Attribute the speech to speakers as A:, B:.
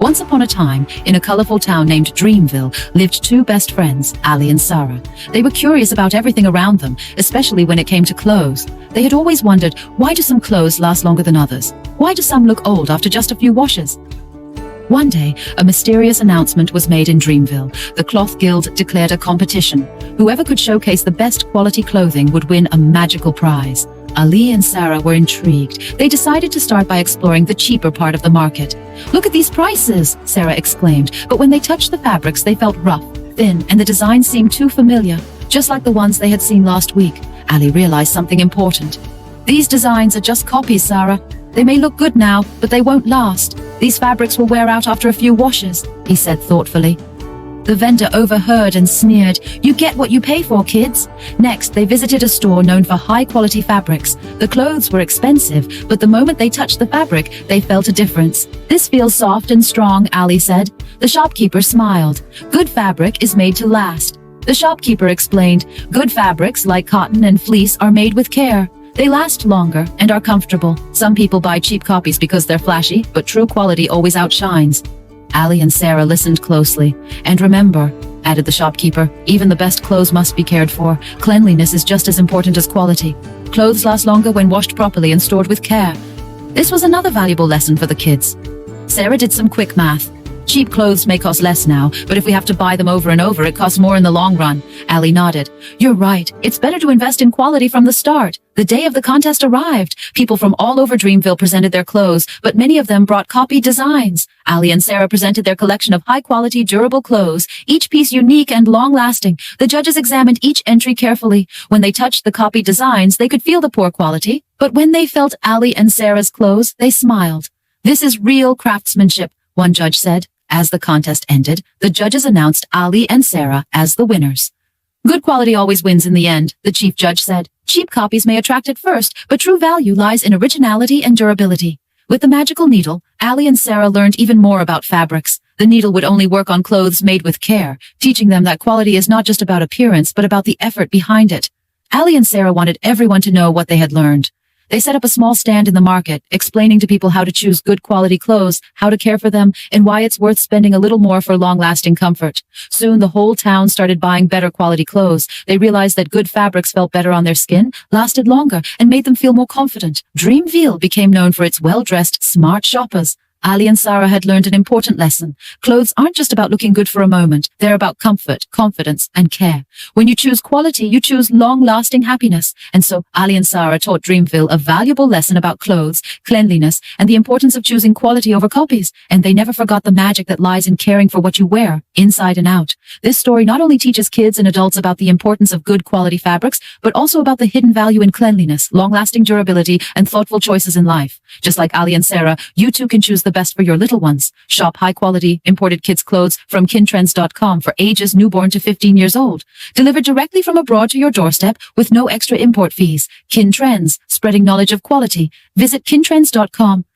A: Once upon a time, in a colorful town named Dreamville, lived two best friends, Ali and Sarah. They were curious about everything around them, especially when it came to clothes. They had always wondered, why do some clothes last longer than others? Why do some look old after just a few washes? One day, a mysterious announcement was made in Dreamville. The Cloth Guild declared a competition. Whoever could showcase the best quality clothing would win a magical prize. Ali and Sarah were intrigued. They decided to start by exploring the cheaper part of the market. "Look at these prices," Sarah exclaimed, but when they touched the fabrics, they felt rough, thin, and the designs seemed too familiar, just like the ones they had seen last week. Ali realized something important. "These designs are just copies, Sarah. They may look good now, but they won't last. These fabrics will wear out after a few washes," he said thoughtfully. The vendor overheard and sneered, "You get what you pay for, kids." Next, they visited a store known for high-quality fabrics. The clothes were expensive, but the moment they touched the fabric, they felt a difference. "This feels soft and strong," Ali said. The shopkeeper smiled. "Good fabric is made to last." The shopkeeper explained, "Good fabrics, like cotton and fleece, are made with care. They last longer and are comfortable. Some people buy cheap copies because they're flashy, but true quality always outshines." Ali and Sarah listened closely. "And remember," added the shopkeeper, "even the best clothes must be cared for. Cleanliness is just as important as quality. Clothes last longer when washed properly and stored with care." This was another valuable lesson for the kids. Sarah did some quick math. "Cheap clothes may cost less now, but if we have to buy them over and over, it costs more in the long run." Ali nodded. "You're right. It's better to invest in quality from the start." The day of the contest arrived. People from all over Dreamville presented their clothes, but many of them brought copied designs. Ali and Sarah presented their collection of high-quality, durable clothes, each piece unique and long-lasting. The judges examined each entry carefully. When they touched the copied designs, they could feel the poor quality, but when they felt Ali and Sarah's clothes, they smiled. "This is real craftsmanship," one judge said. As the contest ended, the judges announced Ali and Sarah as the winners. "Good quality always wins in the end," the chief judge said. "Cheap copies may attract at first, but true value lies in originality and durability." With the magical needle, Ali and Sarah learned even more about fabrics. The needle would only work on clothes made with care, teaching them that quality is not just about appearance, but about the effort behind it. Ali and Sarah wanted everyone to know what they had learned. They set up a small stand in the market, explaining to people how to choose good quality clothes, how to care for them, and why it's worth spending a little more for long-lasting comfort. Soon the whole town started buying better quality clothes. They realized that good fabrics felt better on their skin, lasted longer, and made them feel more confident. Dreamville became known for its well-dressed, smart shoppers. Ali and Sarah had learned an important lesson. Clothes aren't just about looking good for a moment. They're about comfort, confidence, and care. When you choose quality, you choose long-lasting happiness. And so Ali and Sarah taught Dreamville a valuable lesson about clothes, cleanliness, and the importance of choosing quality over copies. And they never forgot the magic that lies in caring for what you wear, inside and out. This story not only teaches kids and adults about the importance of good quality fabrics, but also about the hidden value in cleanliness, long-lasting durability, and thoughtful choices in life. Just like Ali and Sarah, you too can choose the best for your little ones. Shop high-quality, imported kids' clothes from kintrends.com for ages newborn to 15 years old. Delivered directly from abroad to your doorstep with no extra import fees. Kin Trends, spreading knowledge of quality. Visit kintrends.com